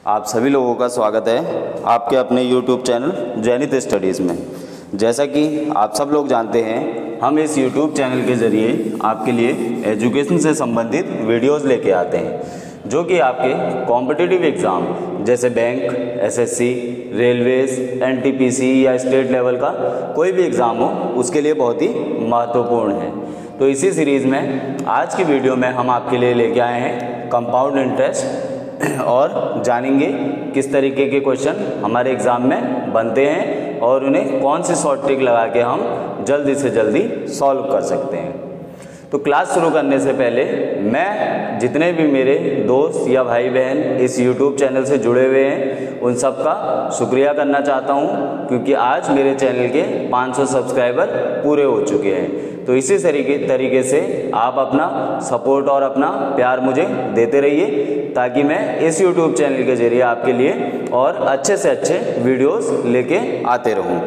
आप सभी लोगों का स्वागत है आपके अपने YouTube चैनल जैनित स्टडीज़ में। जैसा कि आप सब लोग जानते हैं, हम इस YouTube चैनल के ज़रिए आपके लिए एजुकेशन से संबंधित वीडियोस लेके आते हैं, जो कि आपके कॉम्पिटिटिव एग्ज़ाम जैसे बैंक, SSC, रेलवेज़, NTPC या स्टेट लेवल का कोई भी एग्ज़ाम हो, उसके लिए बहुत ही महत्वपूर्ण है। तो इसी सीरीज़ में आज की वीडियो में हम आपके लिए लेके आए हैं कंपाउंड इंटरेस्ट और जानेंगे किस तरीके के क्वेश्चन हमारे एग्ज़ाम में बनते हैं और उन्हें कौन सी शॉर्ट ट्रिक लगा के हम जल्दी से जल्दी सॉल्व कर सकते हैं। तो क्लास शुरू करने से पहले मैं जितने भी मेरे दोस्त या भाई बहन इस YouTube चैनल से जुड़े हुए हैं उन सब का शुक्रिया करना चाहता हूं, क्योंकि आज मेरे चैनल के 500 सब्सक्राइबर पूरे हो चुके हैं। तो इसी तरीके से आप अपना सपोर्ट और अपना प्यार मुझे देते रहिए, ताकि मैं इस YouTube चैनल के जरिए आपके लिए और अच्छे से अच्छे वीडियोस लेके आते रहूं।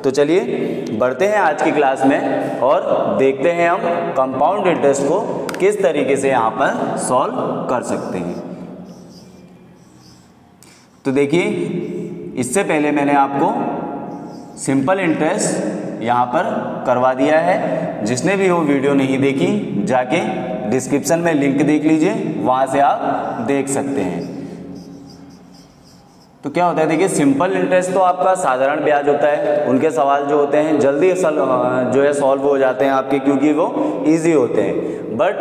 तो चलिए बढ़ते हैं आज की क्लास में और देखते हैं हम कंपाउंड इंटरेस्ट को किस तरीके से यहाँ पर सॉल्व कर सकते हैं। तो देखिए, इससे पहले मैंने आपको सिंपल इंटरेस्ट यहाँ पर करवा दिया है। जिसने भी वो वीडियो नहीं देखी, जाके डिस्क्रिप्शन में लिंक देख लीजिए, वहाँ से आप देख सकते हैं। तो क्या होता है, देखिए सिंपल इंटरेस्ट तो आपका साधारण ब्याज होता है। उनके सवाल जो होते हैं जल्दी जो है सॉल्व हो जाते हैं आपके, क्योंकि वो इजी होते हैं। बट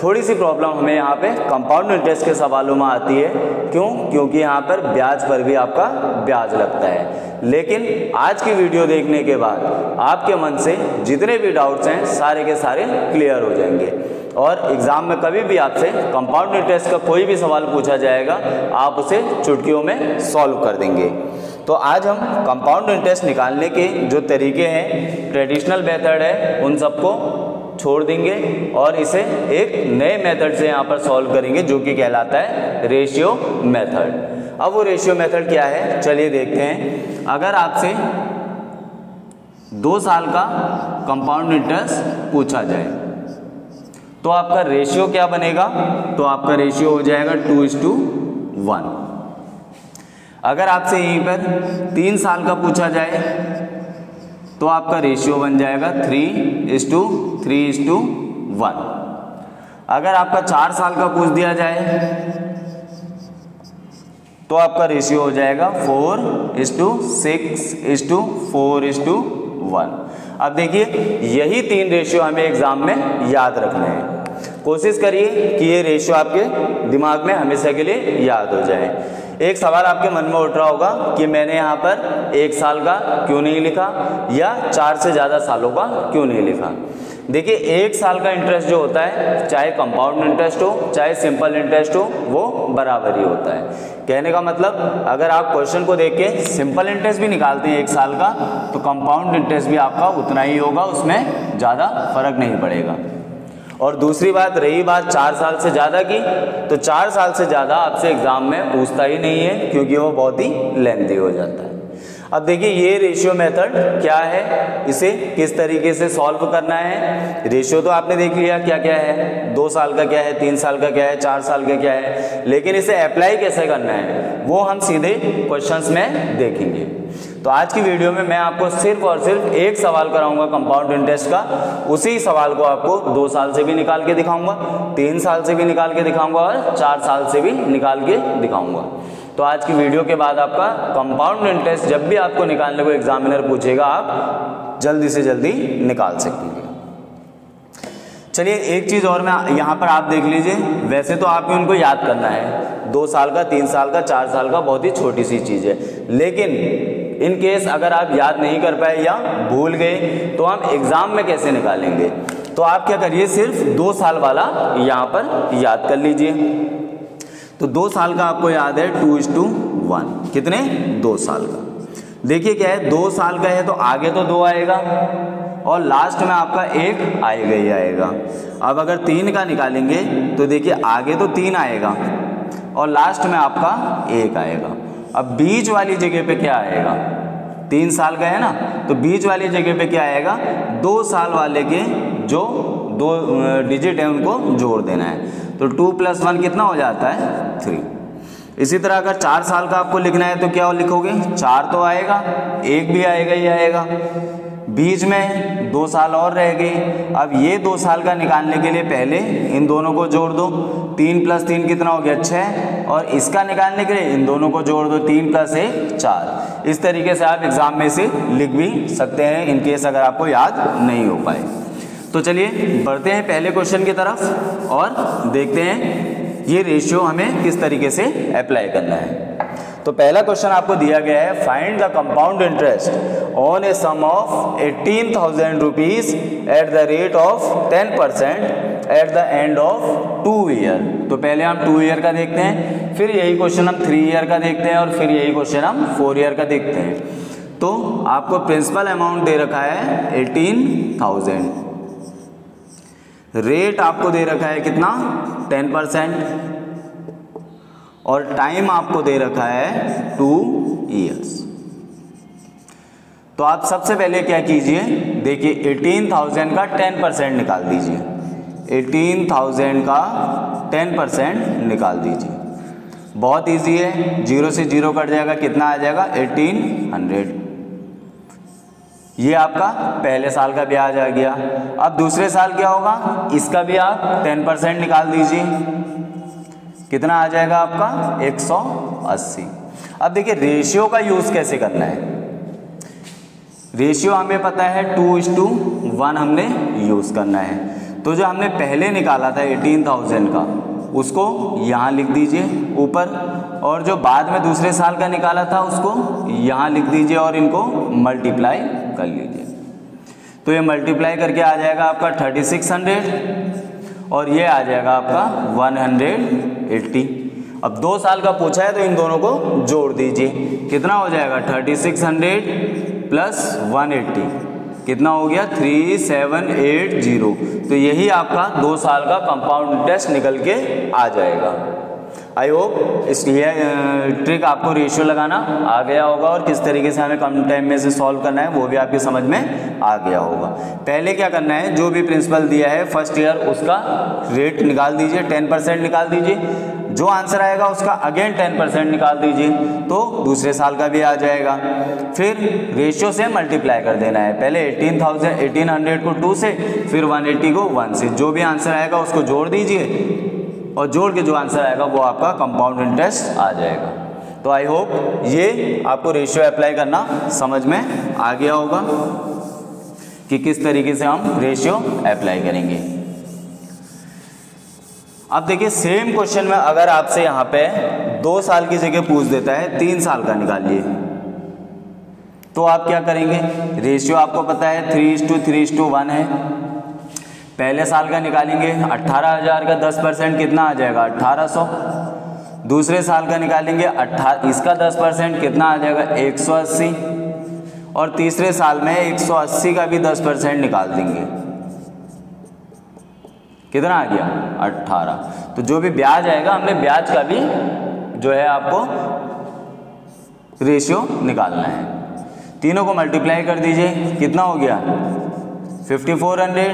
थोड़ी सी प्रॉब्लम हमें यहाँ पे कंपाउंड इंटरेस्ट के सवालों में आती है। क्यों? क्योंकि यहाँ पर ब्याज पर भी आपका ब्याज लगता है। लेकिन आज की वीडियो देखने के बाद आपके मन से जितने भी डाउट्स हैं सारे के सारे क्लियर हो जाएंगे और एग्ज़ाम में कभी भी आपसे कंपाउंड इंटरेस्ट का कोई भी सवाल पूछा जाएगा, आप उसे चुटकियों में सॉल्व कर देंगे। तो आज हम कंपाउंड इंटरेस्ट निकालने के जो तरीके हैं, ट्रेडिशनल मेथड है, उन सबको छोड़ देंगे और इसे एक नए मेथड से यहाँ पर सॉल्व करेंगे, जो कि कहलाता है रेशियो मेथड। अब वो रेशियो मेथड क्या है, चलिए देखते हैं। अगर आपसे 2 साल का कंपाउंड इंटरेस्ट पूछा जाए तो आपका रेशियो क्या बनेगा? तो आपका रेशियो हो जाएगा 2:1। अगर आपसे यहीं पर 3 साल का पूछा जाए तो आपका रेशियो बन जाएगा 3:3:1। अगर आपका 4 साल का पूछ दिया जाए तो आपका रेशियो हो जाएगा 4:6:4:1। अब देखिए, यही 3 रेशियो हमें एग्जाम में याद रखने हैं। कोशिश करिए कि ये रेशियो आपके दिमाग में हमेशा के लिए याद हो जाए। एक सवाल आपके मन में उठ रहा होगा कि मैंने यहाँ पर 1 साल का क्यों नहीं लिखा या 4 से ज़्यादा सालों का क्यों नहीं लिखा। देखिए, 1 साल का इंटरेस्ट जो होता है, चाहे कंपाउंड इंटरेस्ट हो चाहे सिंपल इंटरेस्ट हो, वो बराबर ही होता है। कहने का मतलब, अगर आप क्वेश्चन को देख के सिंपल इंटरेस्ट भी निकालते हैं 1 साल का, तो कंपाउंड इंटरेस्ट भी आपका उतना ही होगा, उसमें ज़्यादा फर्क नहीं पड़ेगा। और दूसरी बात, रही बात 4 साल से ज़्यादा की, तो 4 साल से ज़्यादा आपसे एग्ज़ाम में पूछता ही नहीं है, क्योंकि वो बहुत ही लेंथी हो जाता है। अब देखिए, ये रेशियो मेथड क्या है, इसे किस तरीके से सॉल्व करना है। रेशियो तो आपने देख लिया क्या क्या है, 2 साल का क्या है, 3 साल का क्या है, 4 साल का क्या है, लेकिन इसे अप्लाई कैसे करना है वो हम सीधे क्वेश्चंस में देखेंगे। तो आज की वीडियो में मैं आपको सिर्फ और सिर्फ एक सवाल कराऊंगा कंपाउंड इंटरेस्ट का। उसी सवाल को आपको 2 साल से भी निकाल के दिखाऊंगा, 3 साल से भी निकाल के दिखाऊंगा और 4 साल से भी निकाल के दिखाऊंगा। तो आज की वीडियो के बाद आपका कंपाउंड इंटरेस्ट जब भी आपको निकालने को एग्जामिनर पूछेगा, आप जल्दी से जल्दी निकाल सकेंगे। चलिए, एक चीज़ और मैं यहाँ पर आप देख लीजिए। वैसे तो आपको उनको याद करना है, 2 साल का, 3 साल का, 4 साल का, बहुत ही छोटी सी चीज़ है। लेकिन इन केस अगर आप याद नहीं कर पाए या भूल गए, तो हम एग्ज़ाम में कैसे निकालेंगे। तो आप क्या करिए, सिर्फ 2 साल वाला यहाँ पर याद कर लीजिए। तो 2 साल का आपको याद है 2:1। कितने? 2 साल का। देखिए क्या है, 2 साल का है तो आगे तो 2 आएगा और लास्ट में आपका 1 आएगा ही आएगा। अब अगर 3 का निकालेंगे तो देखिए आगे तो 3 आएगा और लास्ट में आपका 1 आएगा। अब बीच वाली जगह पे क्या आएगा, 3 साल का है ना, तो बीच वाली जगह पे क्या आएगा, 2 साल वाले के जो 2 डिजिट है उनको जोड़ देना है। तो 2 + 1 कितना हो जाता है, 3। इसी तरह अगर 4 साल का आपको लिखना है तो क्या लिखोगे, 4 तो आएगा, 1 भी आएगा ही आएगा, बीच में 2 साल और रह गए। अब ये 2 साल का निकालने के लिए पहले इन दोनों को जोड़ दो, 3 + 3 कितना हो गया 6, और इसका निकालने के लिए इन दोनों को जोड़ दो, 3 + 1 4। इस तरीके से आप एग्जाम में से लिख भी सकते हैं इन केस अगर आपको याद नहीं हो पाए। तो चलिए बढ़ते हैं पहले क्वेश्चन की तरफ और देखते हैं ये रेशियो हमें किस तरीके से अप्लाई करना है। तो पहला क्वेश्चन आपको दिया गया है, find the compound interest on a sum of 18,000 rupees at the rate of 10% at the end of 2 year. तो पहले हम 2 ईयर का देखते हैं, फिर यही क्वेश्चन हम 3 ईयर का देखते हैं, और फिर यही क्वेश्चन हम 4 ईयर का देखते हैं। तो आपको प्रिंसिपल अमाउंट दे रखा है 18,000, रेट आपको दे रखा है कितना 10%, और टाइम आपको दे रखा है 2 ईयर्स। तो आप सबसे पहले क्या कीजिए, देखिए 18,000 का 10% निकाल दीजिए, 18,000 का 10% निकाल दीजिए। बहुत इजी है, 0 से 0 कट जाएगा, कितना आ जाएगा 1800। ये आपका पहले साल का ब्याज आ गया। अब दूसरे साल क्या होगा, इसका भी आप 10% निकाल दीजिए, कितना आ जाएगा आपका 180। अब देखिए रेशियो का यूज कैसे करना है। रेशियो हमें पता है 2:1 हमने यूज करना है। तो जो हमने पहले निकाला था 18,000 का, उसको यहाँ लिख दीजिए ऊपर, और जो बाद में दूसरे साल का निकाला था उसको यहाँ लिख दीजिए, और इनको मल्टीप्लाई कर लीजिए। तो ये मल्टीप्लाई करके आ जाएगा आपका 3600, और ये आ जाएगा आपका 180। अब 2 साल का पूछा है तो इन दोनों को जोड़ दीजिए, कितना हो जाएगा 3600 + 180, कितना हो गया 3780। तो यही आपका 2 साल का कंपाउंड इंटरेस्ट निकल के आ जाएगा। आई होप इस ट्रिक आपको रेशियो लगाना आ गया होगा, और किस तरीके से हमें कम टाइम में से सॉल्व करना है वो भी आपकी समझ में आ गया होगा। पहले क्या करना है, जो भी प्रिंसिपल दिया है फर्स्ट ईयर उसका रेट निकाल दीजिए, 10% निकाल दीजिए, जो आंसर आएगा उसका अगेन 10% निकाल दीजिए, तो दूसरे साल का भी आ जाएगा। फिर रेशियो से मल्टीप्लाई कर देना है, पहले 1800 को 2 से, फिर 180 को 1 से, जो भी आंसर आएगा उसको जोड़ दीजिए, और जोड़ के जो आंसर आएगा वो आपका कंपाउंड इंटरेस्ट आ जाएगा। तो आई होप ये आपको रेशियो अप्लाई करना समझ में आ गया होगा कि किस तरीके से हम रेशियो अप्लाई करेंगे। अब देखिए सेम क्वेश्चन में अगर आपसे यहाँ पे 2 साल की जगह पूछ देता है 3 साल का निकालिए, तो आप क्या करेंगे। रेशियो आपको पता है 3:3:1 है। पहले साल का निकालेंगे 18,000 का 10% कितना आ जाएगा 1800। दूसरे साल का निकालेंगे इसका 10% कितना आ जाएगा 180, और तीसरे साल में 180 का भी 10% निकाल देंगे, कितना आ गया 18। तो जो भी ब्याज आएगा हमने ब्याज का भी जो है आपको रेशियो निकालना है। तीनों को मल्टीप्लाई कर दीजिए, कितना हो गया 5400,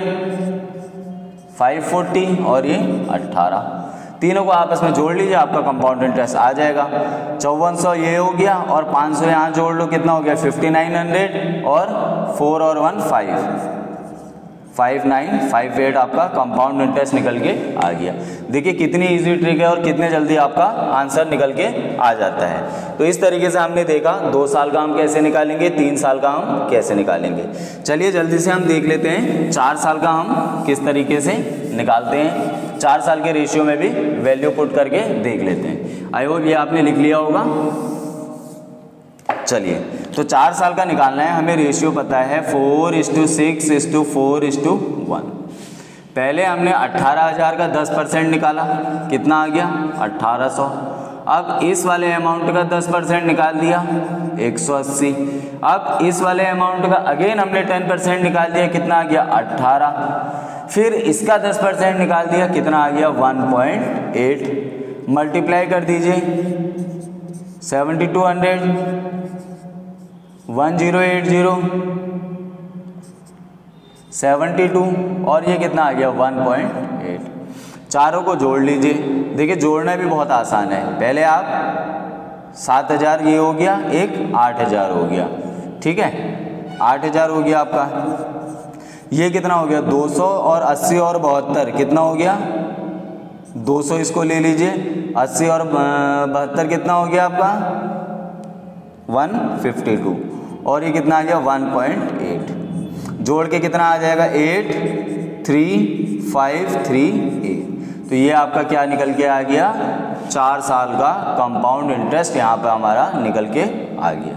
540 और ये 18। तीनों को आपस में जोड़ लीजिए, आपका कंपाउंड इंटरेस्ट आ जाएगा। 5400 ये हो गया, और 500 यहाँ जोड़ लो, कितना हो गया 5900, और 4 और 1 5, 5958 आपका कंपाउंड इंटरेस्ट निकल के आ गया। देखिए कितनी इजी ट्रिक है और कितने जल्दी आपका आंसर निकल के आ जाता है। तो इस तरीके से हमने देखा 2 साल का हम कैसे निकालेंगे, 3 साल का हम कैसे निकालेंगे। चलिए जल्दी से हम देख लेते हैं 4 साल का हम किस तरीके से निकालते हैं। 4 साल के रेशियो में भी वैल्यू पुट करके देख लेते हैं। आई होप ये आपने लिख लिया होगा। चलिए तो 4 साल का निकालना है, हमें रेशियो पता है 4:6:4:1। पहले हमने 18,000 का 10% निकाला, कितना आ गया 1800। अब इस वाले अमाउंट का 10% निकाल दिया 180। अब इस वाले अमाउंट का अगेन हमने 10% निकाल दिया, कितना आ गया 18। फिर इसका 10% निकाल दिया, कितना आ गया 1.8। मल्टीप्लाई कर दीजिए 7200, 1080, 72, और ये कितना आ गया 1.8। चारों को जोड़ लीजिए। देखिए जोड़ना भी बहुत आसान है। पहले आप 7000 ये हो गया, एक 8000 हो गया, ठीक है, 8000 हो गया आपका। ये कितना हो गया 200 और 80 और 72 कितना हो गया 200, इसको ले लीजिए। 80 और 72 कितना हो गया आपका 152, और ये कितना आ गया 1.8। जोड़ के कितना आ जाएगा 83538। तो ये आपका क्या निकल के आ गया 4 साल का कंपाउंड इंटरेस्ट यहाँ पे हमारा निकल के आ गया।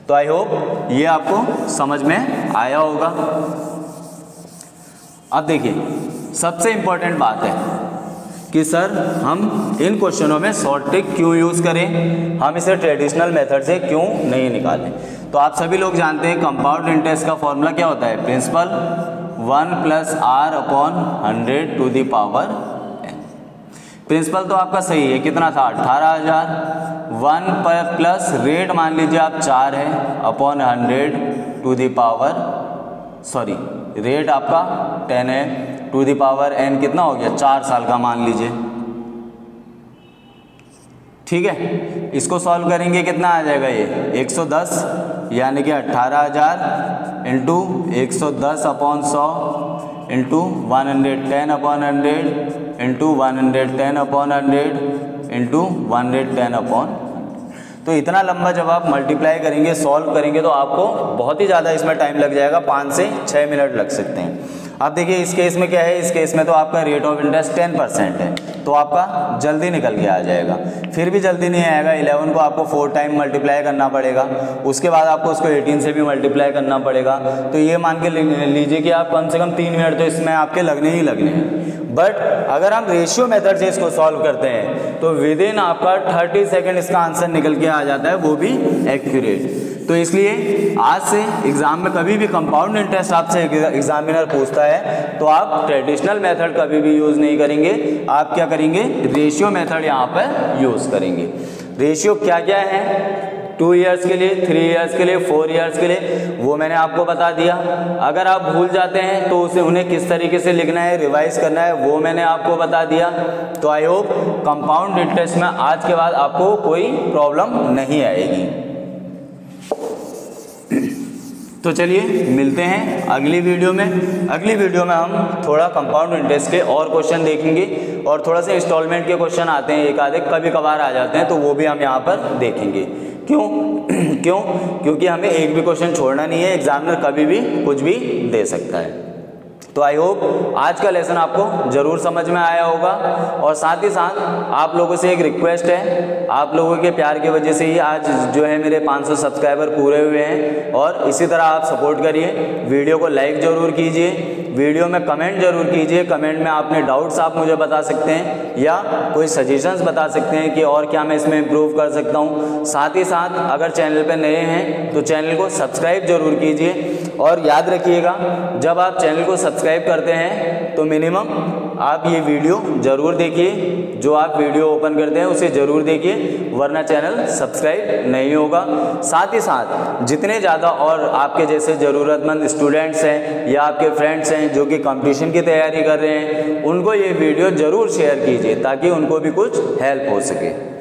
तो आई होप ये आपको समझ में आया होगा। अब देखिए सबसे इम्पोर्टेंट बात है कि सर हम इन क्वेश्चनों में शॉर्ट ट्रिक क्यों यूज़ करें, हम इसे ट्रेडिशनल मेथड से क्यों नहीं निकालें। तो आप सभी लोग जानते हैं कंपाउंड इंटरेस्ट का फॉर्मूला क्या होता है, principal 1 + r/100 to the power n। Principal तो आपका सही है, कितना था 18000, 1 प्लस रेट मान लीजिए आप 4 है upon 100 to the power, sorry rate आपका 10 है टू द पावर n कितना हो गया 4 साल का मान लीजिए, ठीक है। इसको सॉल्व करेंगे कितना आ जाएगा ये 110, यानी कि 18000 इंटू 110/100 इंटू 110/100 इंटू 110/100 इंटू 110/100। तो इतना लंबा जब आप मल्टीप्लाई करेंगे, सॉल्व करेंगे तो आपको बहुत ही ज़्यादा इसमें टाइम लग जाएगा, 5 से 6 मिनट लग सकते हैं। अब देखिए इस केस में क्या है, इस केस में तो आपका रेट ऑफ इंटरेस्ट 10% है, तो आपका जल्दी निकल के आ जाएगा। फिर भी जल्दी नहीं आएगा, 11 को आपको 4 टाइम मल्टीप्लाई करना पड़ेगा, उसके बाद आपको उसको 18 से भी मल्टीप्लाई करना पड़ेगा। तो ये मान के लीजिए कि आप कम से कम 3 मिनट तो इसमें आपके लगने ही लगने हैं। बट अगर हम रेशियो मेथड से इसको सॉल्व करते हैं तो विद इन आपका 30 सेकेंड इसका आंसर निकल के आ जाता है, वो भी एक्यूरेट। तो इसलिए आज से एग्जाम में कभी भी कंपाउंड इंटरेस्ट आपसे एग्जामिनर पूछता है तो आप ट्रेडिशनल मेथड कभी भी यूज़ नहीं करेंगे, आप क्या करेंगे रेशियो मेथड यहाँ पर यूज़ करेंगे। रेशियो क्या क्या है, 2 इयर्स के लिए, 3 इयर्स के लिए, 4 इयर्स के लिए, वो मैंने आपको बता दिया। अगर आप भूल जाते हैं तो उसे उन्हें किस तरीके से लिखना है, रिवाइज करना है, वो मैंने आपको बता दिया। तो आई होप कंपाउंड इंटरेस्ट में आज के बाद आपको कोई प्रॉब्लम नहीं आएगी। तो चलिए मिलते हैं अगली वीडियो में। अगली वीडियो में हम थोड़ा कंपाउंड इंटरेस्ट के और क्वेश्चन देखेंगे और थोड़ा सा इंस्टॉलमेंट के क्वेश्चन आते हैं, एक आधे कभी कभार आ जाते हैं, तो वो भी हम यहाँ पर देखेंगे। क्यों? क्योंकि हमें एक भी क्वेश्चन छोड़ना नहीं है, एग्जामिनर कभी भी कुछ भी दे सकता है। तो आई होप आज का लेसन आपको ज़रूर समझ में आया होगा। और साथ ही साथ आप लोगों से एक रिक्वेस्ट है, आप लोगों के प्यार की वजह से ही आज जो है मेरे 500 सब्सक्राइबर पूरे हुए हैं, और इसी तरह आप सपोर्ट करिए। वीडियो को लाइक ज़रूर कीजिए, वीडियो में कमेंट जरूर कीजिए, कमेंट में आपने डाउट्स आप मुझे बता सकते हैं या कोई सजेशंस बता सकते हैं कि और क्या मैं इसमें इम्प्रूव कर सकता हूँ। साथ ही साथ अगर चैनल पे नए हैं तो चैनल को सब्सक्राइब जरूर कीजिए। और याद रखिएगा जब आप चैनल को सब्सक्राइब करते हैं तो मिनिमम आप ये वीडियो ज़रूर देखिए, जो आप वीडियो ओपन करते हैं उसे ज़रूर देखिए, वरना चैनल सब्सक्राइब नहीं होगा। साथ ही साथ जितने ज़्यादा और आपके जैसे ज़रूरतमंद स्टूडेंट्स हैं या आपके फ्रेंड्स हैं जो कि कंपटीशन की तैयारी कर रहे हैं, उनको ये वीडियो ज़रूर शेयर कीजिए ताकि उनको भी कुछ हेल्प हो सके।